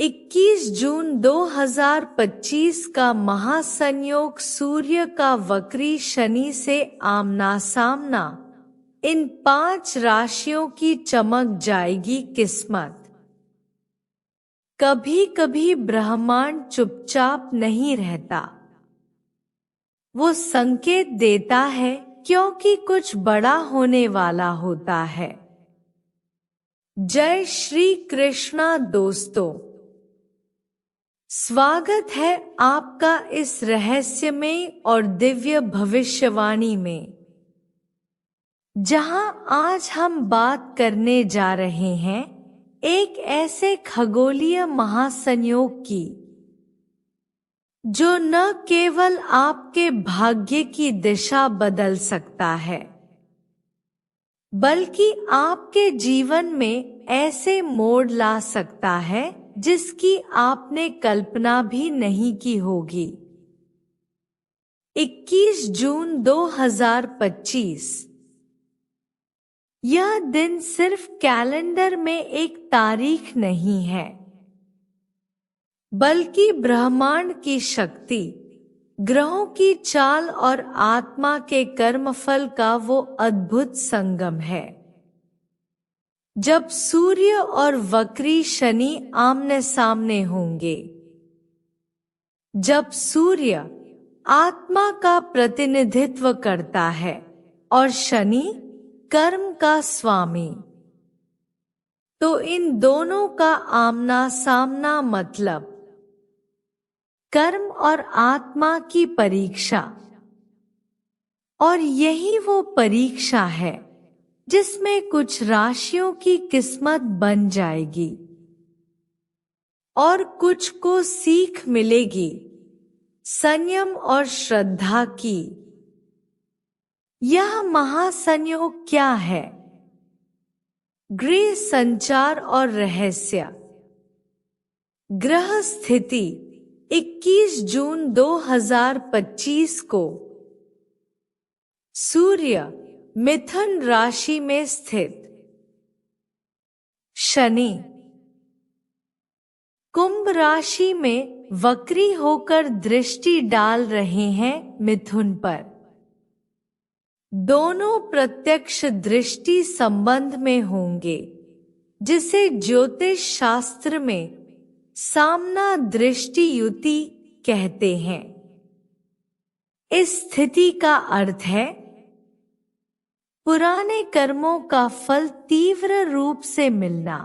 21 जून 2025 का महासंयोग सूर्य का वक्री शनि से आमना सामना। इन 5 राशियों की चमक जाएगी किस्मत। कभी कभी ब्रह्मांड चुपचाप नहीं रहता, वो संकेत देता है क्योंकि कुछ बड़ा होने वाला होता है। जय श्री कृष्णा दोस्तों, स्वागत है आपका इस रहस्यमय और दिव्य भविष्यवाणी में, जहां आज हम बात करने जा रहे हैं एक ऐसे खगोलीय महासंयोग की जो न केवल आपके भाग्य की दिशा बदल सकता है, बल्कि आपके जीवन में ऐसे मोड़ ला सकता है जिसकी आपने कल्पना भी नहीं की होगी। 21 जून 2025 यह दिन सिर्फ कैलेंडर में एक तारीख नहीं है, बल्कि ब्रह्मांड की शक्ति, ग्रहों की चाल और आत्मा के कर्मफल का वो अद्भुत संगम है। जब सूर्य और वक्री शनि आमने सामने होंगे, जब सूर्य आत्मा का प्रतिनिधित्व करता है और शनि कर्म का स्वामी, तो इन दोनों का आमना सामना मतलब कर्म और आत्मा की परीक्षा। और यही वो परीक्षा है जिसमें कुछ राशियों की किस्मत बन जाएगी और कुछ को सीख मिलेगी संयम और श्रद्धा की। यह महासंयोग क्या है? गृह संचार और रहस्य। ग्रह स्थिति 21 जून 2025 को सूर्य मिथुन राशि में स्थित, शनि कुंभ राशि में वक्री होकर दृष्टि डाल रहे हैं मिथुन पर। दोनों प्रत्यक्ष दृष्टि संबंध में होंगे, जिसे ज्योतिष शास्त्र में सामना दृष्टि युति कहते हैं। इस स्थिति का अर्थ है पुराने कर्मों का फल तीव्र रूप से मिलना,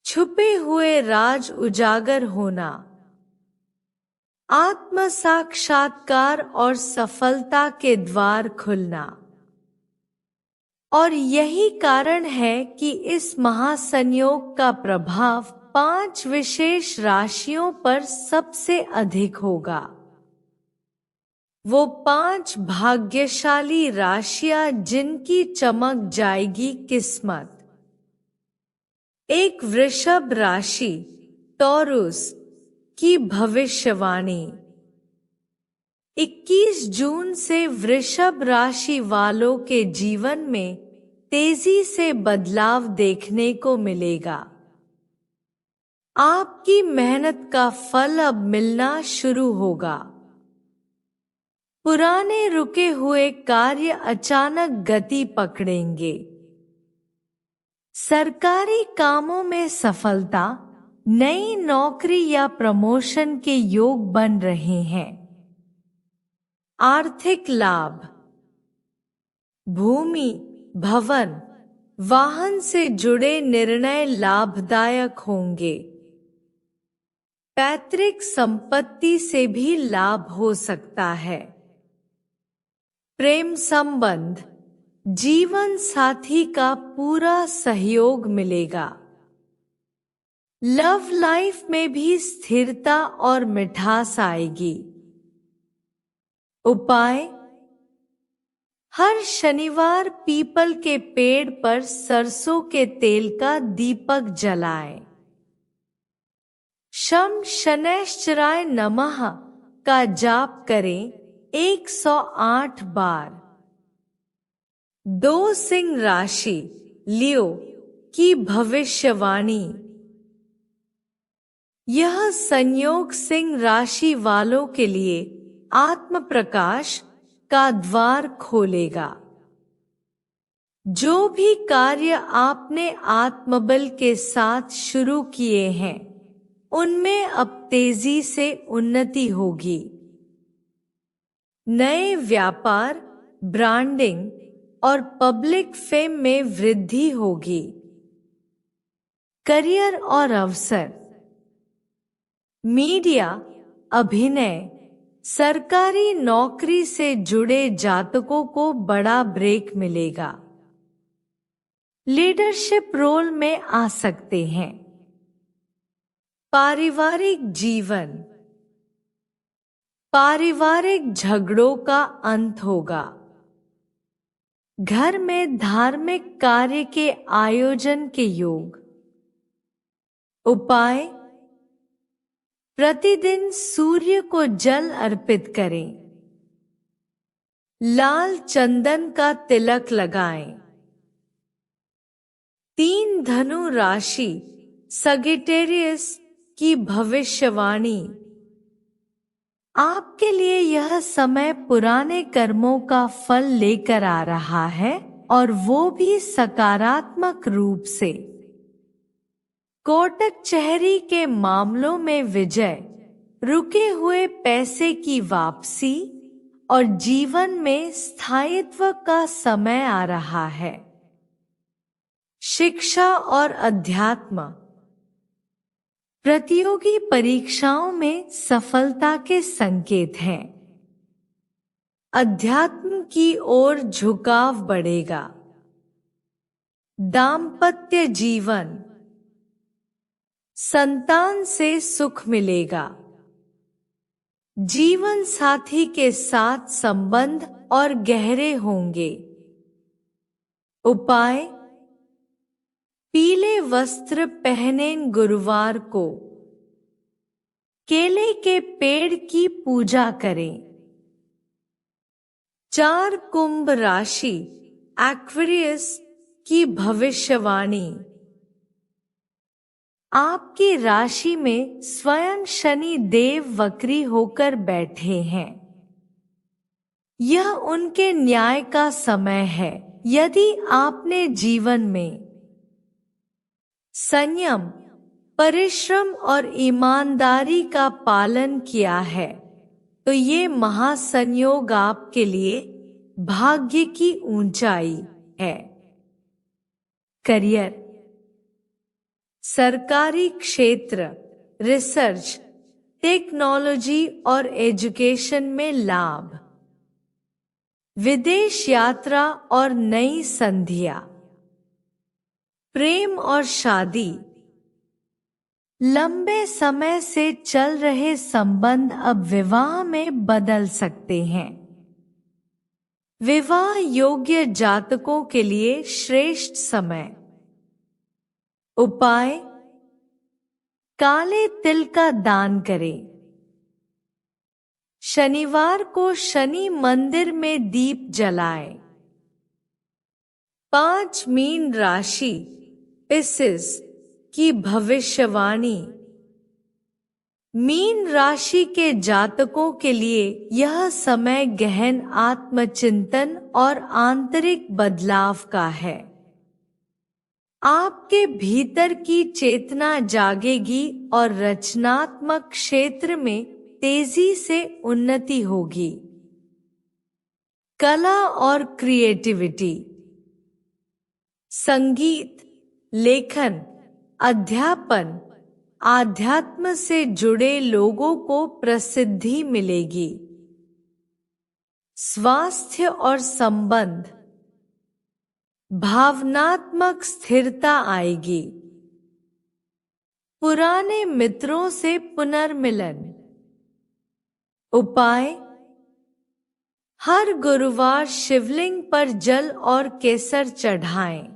छुपे हुए राज उजागर होना, आत्म साक्षात्कार और सफलता के द्वार खुलना। और यही कारण है कि इस महासंयोग का प्रभाव 5 विशेष राशियों पर सबसे अधिक होगा। वो 5 भाग्यशाली राशियां जिनकी चमक जाएगी किस्मत। 1 वृषभ राशि, टॉरस की भविष्यवाणी। 21 जून से वृषभ राशि वालों के जीवन में तेजी से बदलाव देखने को मिलेगा। आपकी मेहनत का फल अब मिलना शुरू होगा। पुराने रुके हुए कार्य अचानक गति पकड़ेंगे। सरकारी कामों में सफलता, नई नौकरी या प्रमोशन के योग बन रहे हैं। आर्थिक लाभ, भूमि, भवन, वाहन से जुड़े निर्णय लाभदायक होंगे। पैतृक संपत्ति से भी लाभ हो सकता है। प्रेम संबंध, जीवन साथी का पूरा सहयोग मिलेगा। लव लाइफ में भी स्थिरता और मिठास आएगी। उपाय: हर शनिवार पीपल के पेड़ पर सरसों के तेल का दीपक जलाएं। शम शनैश्चराय नमः का जाप करें 108 बार। 2 सिंह राशि, लियो की भविष्यवाणी। यह संयोग सिंह राशि वालों के लिए आत्म प्रकाश का द्वार खोलेगा। जो भी कार्य आपने आत्मबल के साथ शुरू किए हैं, उनमें अब तेजी से उन्नति होगी। नए व्यापार, ब्रांडिंग और पब्लिक फेम में वृद्धि होगी। करियर और अवसर, मीडिया, अभिनय, सरकारी नौकरी से जुड़े जातकों को बड़ा ब्रेक मिलेगा। लीडरशिप रोल में आ सकते हैं। पारिवारिक जीवन, पारिवारिक झगड़ों का अंत होगा। घर में धार्मिक कार्य के आयोजन के योग। उपाय, प्रतिदिन सूर्य को जल अर्पित करें। लाल चंदन का तिलक लगाएं। 3 धनु राशि सगिटेरियस की भविष्यवाणी। आपके लिए यह समय पुराने कर्मों का फल लेकर आ रहा है, और वो भी सकारात्मक रूप से। कोटक चहरी के मामलों में विजय, रुके हुए पैसे की वापसी और जीवन में स्थायित्व का समय आ रहा है। शिक्षा और अध्यात्म, प्रतियोगी परीक्षाओं में सफलता के संकेत हैं। अध्यात्म की ओर झुकाव बढ़ेगा। दाम्पत्य जीवन, संतान से सुख मिलेगा। जीवन साथी के साथ संबंध और गहरे होंगे। उपाय, पीले वस्त्र पहनें। गुरुवार को केले के पेड़ की पूजा करें। 4 कुंभ राशि एक्वेरियस की भविष्यवाणी। आपकी राशि में स्वयं शनि देव वक्री होकर बैठे हैं। यह उनके न्याय का समय है। यदि आपने जीवन में संयम, परिश्रम और ईमानदारी का पालन किया है, तो ये महासंयोग आपके लिए भाग्य की ऊंचाई है। करियर, सरकारी क्षेत्र, रिसर्च, टेक्नोलॉजी और एजुकेशन में लाभ। विदेश यात्रा और नई संधियां। प्रेम और शादी, लंबे समय से चल रहे संबंध अब विवाह में बदल सकते हैं। विवाह योग्य जातकों के लिए श्रेष्ठ समय। उपाय, काले तिल का दान करें। शनिवार को शनि मंदिर में दीप जलाएं। 5 मीन राशि पिसिस की भविष्यवाणी। मीन राशि के जातकों के लिए यह समय गहन आत्मचिंतन और आंतरिक बदलाव का है। आपके भीतर की चेतना जागेगी और रचनात्मक क्षेत्र में तेजी से उन्नति होगी। कला और क्रिएटिविटी, संगीत, लेखन, अध्यापन, आध्यात्म से जुड़े लोगों को प्रसिद्धि मिलेगी। स्वास्थ्य और संबंध, भावनात्मक स्थिरता आएगी। पुराने मित्रों से पुनर्मिलन। उपाय, हर गुरुवार शिवलिंग पर जल और केसर चढ़ाएं।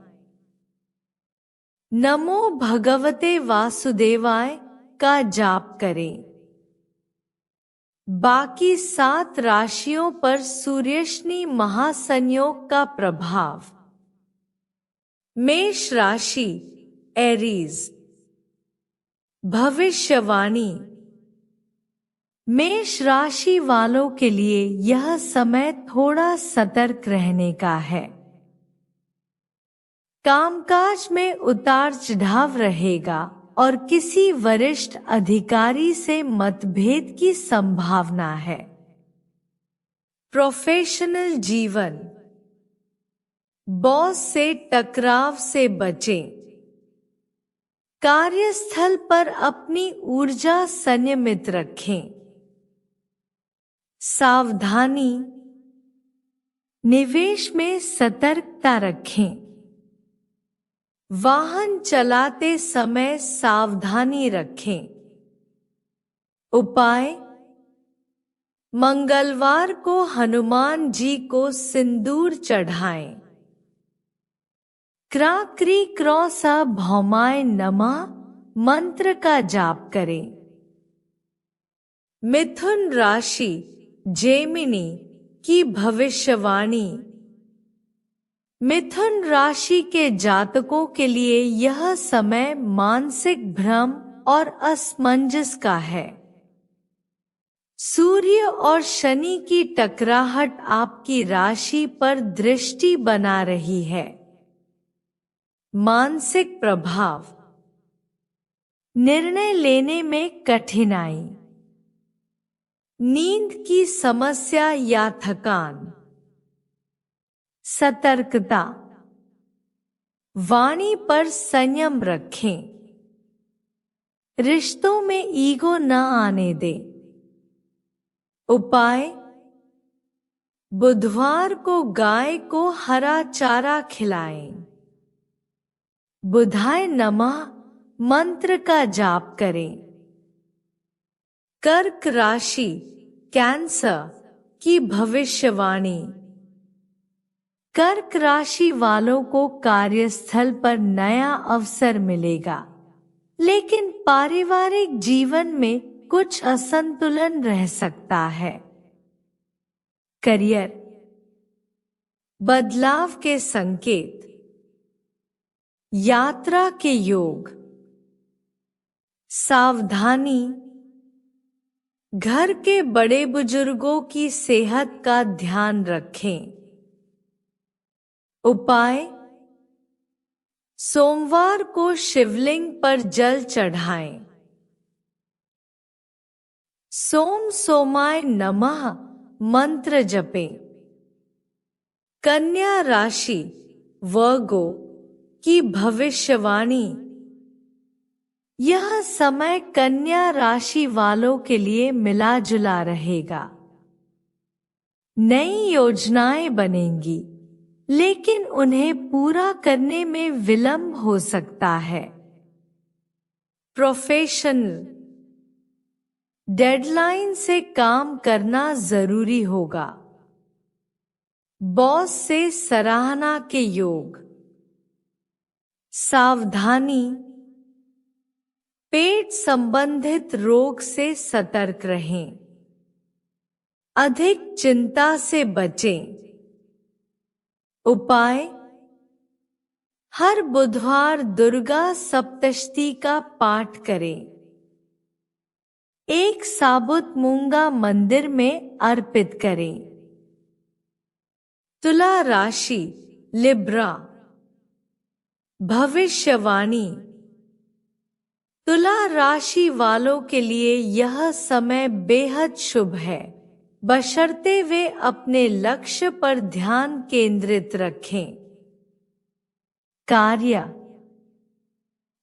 नमो भगवते वासुदेवाय का जाप करें। बाकी 7 राशियों पर सूर्यशनि महासंयोग का प्रभाव। मेष राशि एरीज, भविष्यवाणी। मेष राशि वालों के लिए यह समय थोड़ा सतर्क रहने का है। कामकाज में उतार चढ़ाव रहेगा और किसी वरिष्ठ अधिकारी से मतभेद की संभावना है। प्रोफेशनल जीवन। बॉस से टकराव से बचें। कार्यस्थल पर अपनी ऊर्जा संयमित रखें। सावधानी। निवेश में सतर्कता रखें। वाहन चलाते समय सावधानी रखें। उपाय। मंगलवार को हनुमान जी को सिंदूर चढ़ाएं। क्राक्री क्रॉस भौमाय नमः मंत्र का जाप करें। मिथुन राशि जेमिनी की भविष्यवाणी। मिथुन राशि के जातकों के लिए यह समय मानसिक भ्रम और असमंजस का है। सूर्य और शनि की टकराहट आपकी राशि पर दृष्टि बना रही है। मानसिक प्रभाव। निर्णय लेने में कठिनाई। नींद की समस्या या थकान। सतर्कता। वाणी पर संयम रखें। रिश्तों में ईगो न आने दें। उपाय। बुधवार को गाय को हरा चारा खिलाएं। बुधाय नमः मंत्र का जाप करें। कर्क राशि कैंसर की भविष्यवाणी। कर्क राशि वालों को कार्यस्थल पर नया अवसर मिलेगा, लेकिन पारिवारिक जीवन में कुछ असंतुलन रह सकता है। करियर। बदलाव के संकेत। यात्रा के योग। सावधानी। घर के बड़े बुजुर्गों की सेहत का ध्यान रखें। उपाय। सोमवार को शिवलिंग पर जल चढ़ाएं। सोम सोमाय नमः मंत्र जपें। कन्या राशि वर्गो की भविष्यवाणी। यह समय कन्या राशि वालों के लिए मिला जुला रहेगा। नई योजनाएं बनेंगी, लेकिन उन्हें पूरा करने में विलंब हो सकता है। प्रोफेशनल। डेडलाइन से काम करना जरूरी होगा। बॉस से सराहना के योग। सावधानी। पेट संबंधित रोग से सतर्क रहें। अधिक चिंता से बचें। उपाय। हर बुधवार दुर्गा सप्तशती का पाठ करें। एक साबुत मूंगा मंदिर में अर्पित करें। तुला राशि लिब्रा भविष्यवाणी। तुला राशि वालों के लिए यह समय बेहद शुभ है, बशर्ते वे अपने लक्ष्य पर ध्यान केंद्रित रखें। कार्य।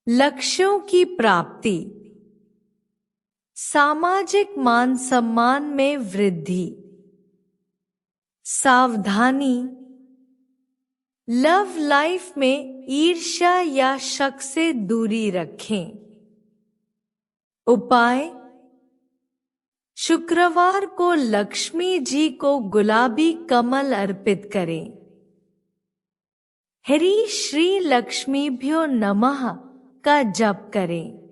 लक्ष्यों की प्राप्ति। सामाजिक मान सम्मान में वृद्धि। सावधानी। लव लाइफ में ईर्ष्या या शक से दूरी रखें। उपाय। शुक्रवार को लक्ष्मी जी को गुलाबी कमल अर्पित करें। हरि श्री लक्ष्मीभ्यो नमः का जप करें।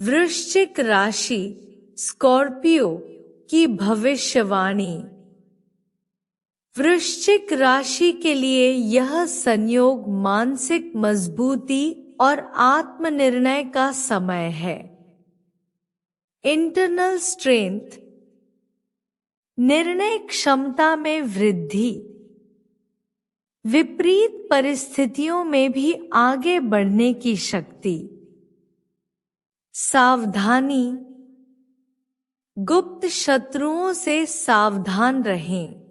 वृश्चिक राशि स्कॉर्पियो की भविष्यवाणी। वृश्चिक राशि के लिए यह संयोग मानसिक मजबूती और आत्मनिर्णय का समय है। इंटरनल स्ट्रेंथ, निर्णय क्षमता में वृद्धि, विपरीत परिस्थितियों में भी आगे बढ़ने की शक्ति। सावधानी, गुप्त शत्रुओं से सावधान रहें।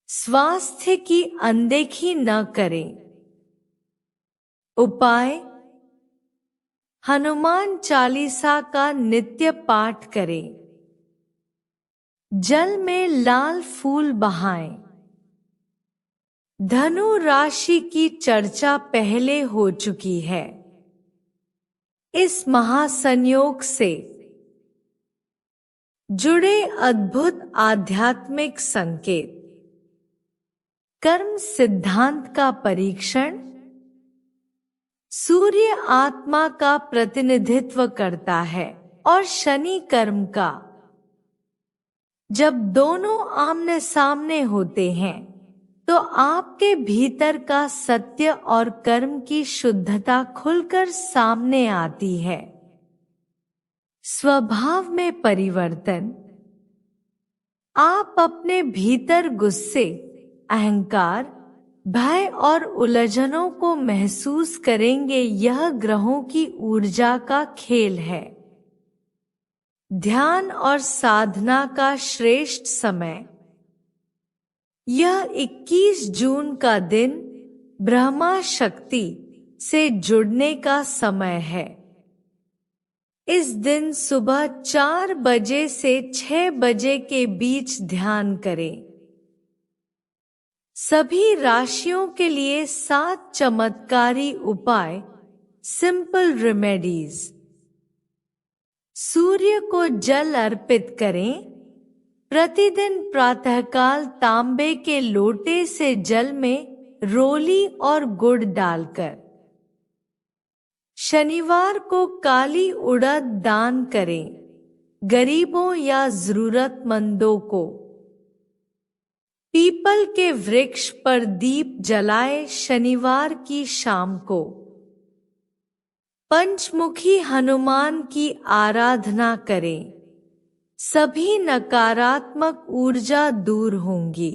स्वास्थ्य की अनदेखी न करें। उपाय, हनुमान चालीसा का नित्य पाठ करें। जल में लाल फूल बहाएं। धनु राशि की चर्चा पहले हो चुकी है। इस महासंयोग से जुड़े अद्भुत आध्यात्मिक संकेत। कर्म सिद्धांत का परीक्षण। सूर्य आत्मा का प्रतिनिधित्व करता है और शनि कर्म का। जब दोनों आमने सामने होते हैं तो आपके भीतर का सत्य और कर्म की शुद्धता खुलकर सामने आती है। स्वभाव में परिवर्तन। आप अपने भीतर गुस्से, अहंकार, भय और उलझनों को महसूस करेंगे। यह ग्रहों की ऊर्जा का खेल है। ध्यान और साधना का श्रेष्ठ समय। यह 21 जून का दिन ब्रह्मा शक्ति से जुड़ने का समय है। इस दिन सुबह 4 बजे से 6 बजे के बीच ध्यान करें। सभी राशियों के लिए 7 चमत्कारी उपाय, सिंपल रेमेडीज। सूर्य को जल अर्पित करें। प्रतिदिन प्रातःकाल तांबे के लोटे से जल में रोली और गुड़ डालकर। शनिवार को काली उड़द दान करें, गरीबों या जरूरतमंदों को। पीपल के वृक्ष पर दीप जलाए शनिवार की शाम को। पंचमुखी हनुमान की आराधना करें। सभी नकारात्मक ऊर्जा दूर होंगी।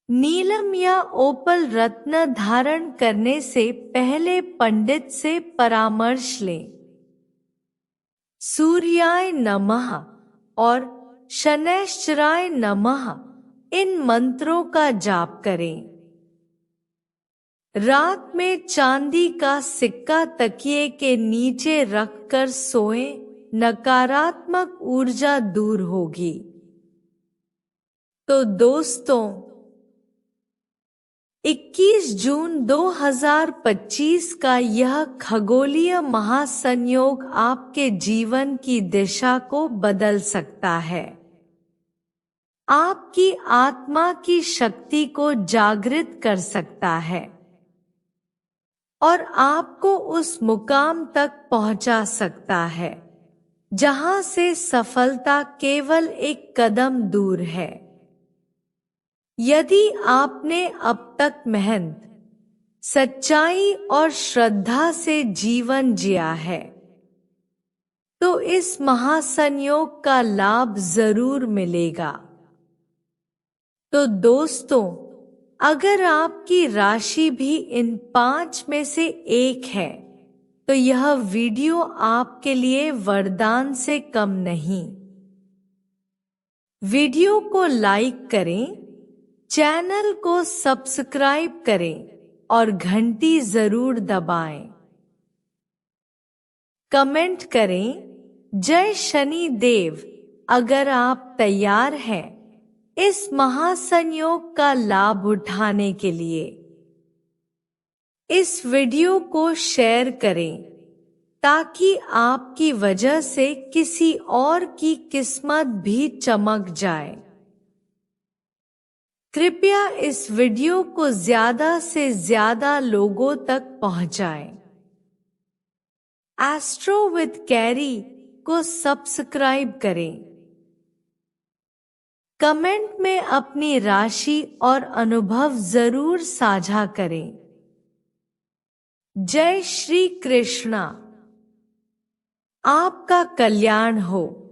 नीलम या ओपल रत्न धारण करने से पहले पंडित से परामर्श लें। सूर्याय नमः और शनैश्चराय नमः इन मंत्रों का जाप करें। रात में चांदी का सिक्का तकिए के नीचे रखकर सोएं। नकारात्मक ऊर्जा दूर होगी। तो दोस्तों, 21 जून 2025 का यह खगोलीय महासंयोग आपके जीवन की दिशा को बदल सकता है। आपकी आत्मा की शक्ति को जागृत कर सकता है और आपको उस मुकाम तक पहुंचा सकता है जहां से सफलता केवल एक कदम दूर है। यदि आपने अब तक मेहनत, सच्चाई और श्रद्धा से जीवन जिया है तो इस महासंयोग का लाभ जरूर मिलेगा। तो दोस्तों, अगर आपकी राशि भी इन 5 में से एक है तो यह वीडियो आपके लिए वरदान से कम नहीं। वीडियो को लाइक करें, चैनल को सब्सक्राइब करें और घंटी जरूर दबाएं। कमेंट करें जय शनि देव अगर आप तैयार हैं इस महासंयोग का लाभ उठाने के लिए। इस वीडियो को शेयर करें ताकि आपकी वजह से किसी और की किस्मत भी चमक जाए। कृपया इस वीडियो को ज्यादा से ज्यादा लोगों तक पहुंचाएं। एस्ट्रो विद कैरी को सब्सक्राइब करें। कमेंट में अपनी राशि और अनुभव जरूर साझा करें। जय श्री कृष्णा। आपका कल्याण हो।